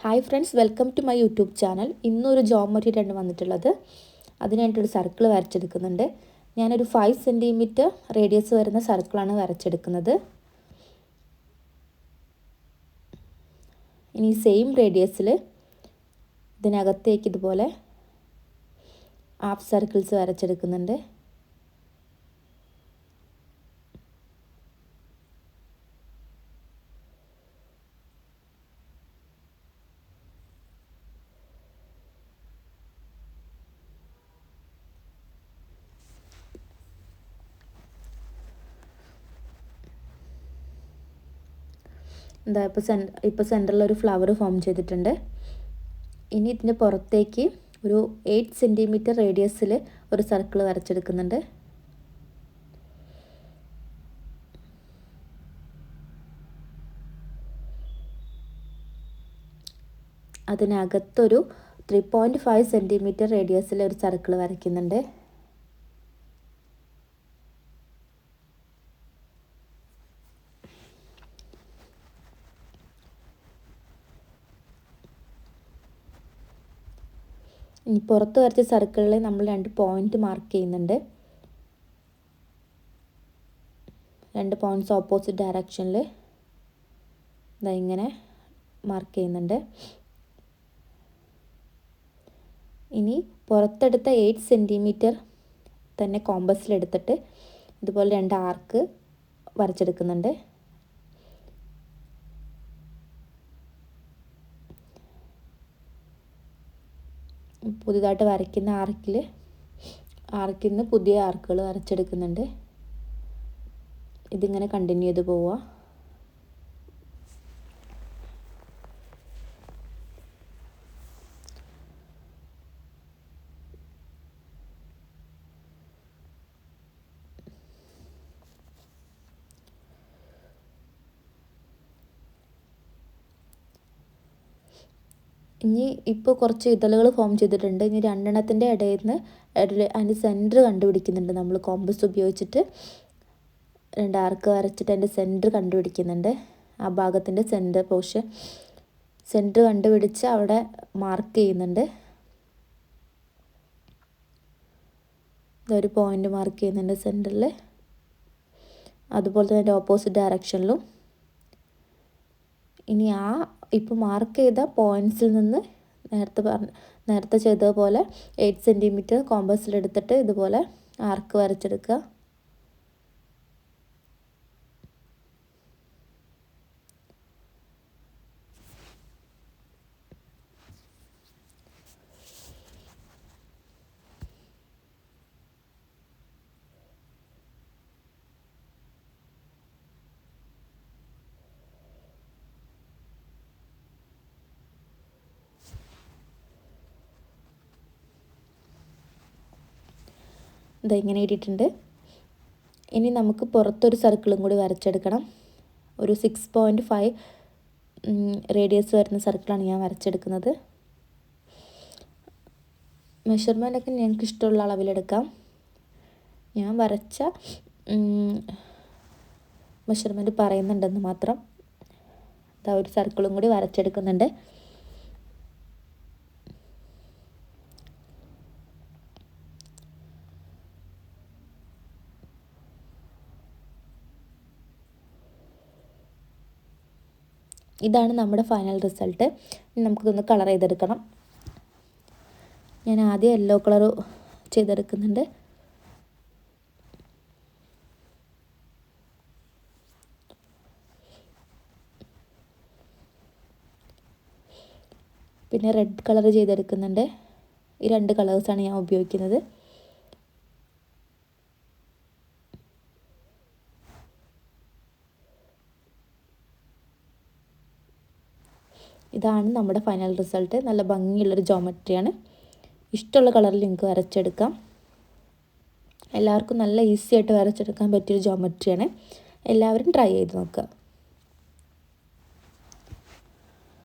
Hi friends, welcome to my YouTube channel. ഇന്നൊരു ജോമെട്രിയാണ് വന്നിട്ടുള്ളത്. അതിനായിട്ടൊരു സർക്കിൾ വരച്ചെടുക്കുന്നുണ്ട്. ഞാനൊരു 5 സെൻറ്റിമീറ്റർ റേഡിയസ് വരുന്ന സർക്കിളാണ് വരച്ചെടുക്കുന്നത്. ഇനി സെയിം റേഡിയസിൽ ഇതിനകത്തേക്ക് ഇതുപോലെ ഹാഫ് സർക്കിൾസ് വരച്ചെടുക്കുന്നുണ്ട്. എന്താ ഇപ്പോൾ സെൻറ്ററിലൊരു ഫ്ലവർ ഫോം ചെയ്തിട്ടുണ്ട്. ഇനി ഇതിൻ്റെ പുറത്തേക്ക് ഒരു 8 സെൻറ്റിമീറ്റർ റേഡിയസിൽ ഒരു സർക്കിൾ വരച്ചെടുക്കുന്നുണ്ട്. അതിനകത്തൊരു 3.5 സെൻറ്റിമീറ്റർ റേഡിയസിൽ ഒരു സർക്കിൾ വരയ്ക്കുന്നുണ്ട്. ഇനി പുറത്ത് വരച്ച സർക്കിളിൽ നമ്മൾ 2 പോയിൻ്റ് മാർക്ക് ചെയ്യുന്നുണ്ട്. 2 പോയിൻറ്റ്സ് ഓപ്പോസിറ്റ് ഡയറക്ഷനിൽ ഇങ്ങനെ മാർക്ക് ചെയ്യുന്നുണ്ട്. ഇനി പുറത്തെടുത്ത 8 സെൻറ്റിമീറ്റർ തന്നെ കോമ്പസിലെടുത്തിട്ട് ഇതുപോലെ 2 ആർക്ക് വരച്ചെടുക്കുന്നുണ്ട്. പുതിയതായിട്ട് വരയ്ക്കുന്ന ആർക്കിൽ നിന്ന് പുതിയ ആർക്കുകൾ വരച്ചെടുക്കുന്നുണ്ട്. ഇതിങ്ങനെ കണ്ടിന്യൂ ചെയ്ത് പോവുക. ഇനി ഇപ്പോൾ കുറച്ച് ഇതളുകൾ ഫോം ചെയ്തിട്ടുണ്ട്. ഇനി 2 എണ്ണത്തിൻ്റെ ഇടയിൽ നിന്ന് അതിൻ്റെ സെൻറ്റർ കണ്ടുപിടിക്കുന്നുണ്ട്. നമ്മൾ കോമ്പസ് ഉപയോഗിച്ചിട്ട് 2 ആർക്ക് വരച്ചിട്ട് അതിൻ്റെ സെൻറ്റർ കണ്ടുപിടിക്കുന്നുണ്ട്. ആ ഭാഗത്തിൻ്റെ സെൻറ്റർ കണ്ടുപിടിച്ച് അവിടെ മാർക്ക് ചെയ്യുന്നുണ്ട്. ഇതൊരു പോയിൻ്റ് മാർക്ക് ചെയ്യുന്നുണ്ട് സെൻറ്ററിൽ. അതുപോലെ തന്നെ അതിൻ്റെ ഓപ്പോസിറ്റ് ഡയറക്ഷനിലും. ഇനി ഇപ്പോൾ മാർക്ക് ചെയ്ത പോയിൻറ്റ്സിൽ നിന്ന് നേരത്തെ ചെയ്തതുപോലെ 8 സെൻറ്റിമീറ്റർ കോമ്പസിലെടുത്തിട്ട് ഇതുപോലെ ആർക്ക് വരച്ചെടുക്കുക. ഇങ്ങനെ ഇട്ടിട്ടുണ്ട്. ഇനി നമുക്ക് പുറത്തൊരു സർക്കിളും കൂടി വരച്ചെടുക്കണം. ഒരു 6.5 റേഡിയസ് വരുന്ന സർക്കിളാണ് ഞാൻ വരച്ചെടുക്കുന്നത്. മെഷർമെൻ്റൊക്കെ ഞങ്ങൾക്ക് ഇഷ്ടമുള്ള അളവിലെടുക്കാം. ഞാൻ വരച്ച മെഷർമെൻറ്റ് പറയുന്നുണ്ടെന്ന് മാത്രം. ഒരു സർക്കിളും കൂടി വരച്ചെടുക്കുന്നുണ്ട്. ഇതാണ് നമ്മുടെ ഫൈനൽ റിസൾട്ട്. നമുക്കിതൊന്ന് കളർ ചെയ്തെടുക്കണം. ഞാൻ ആദ്യം യെല്ലോ കളർ ചെയ്തെടുക്കുന്നുണ്ട്. പിന്നെ റെഡ് കളർ ചെയ്തെടുക്കുന്നുണ്ട്. ഈ 2 കളേഴ്സാണ് ഞാൻ ഉപയോഗിക്കുന്നത്. ഇതാണ് നമ്മുടെ ഫൈനൽ റിസൾട്ട്. നല്ല ഭംഗിയുള്ളൊരു ജോമെട്രിയാണ്. ഇഷ്ടമുള്ള കളറിൽ നിങ്ങൾക്ക് വരച്ചെടുക്കാം. എല്ലാവർക്കും നല്ല ഈസി ആയിട്ട് വരച്ചെടുക്കാൻ പറ്റിയൊരു ജോമെട്രിയാണ്. എല്ലാവരും ട്രൈ ചെയ്ത് നോക്കുക.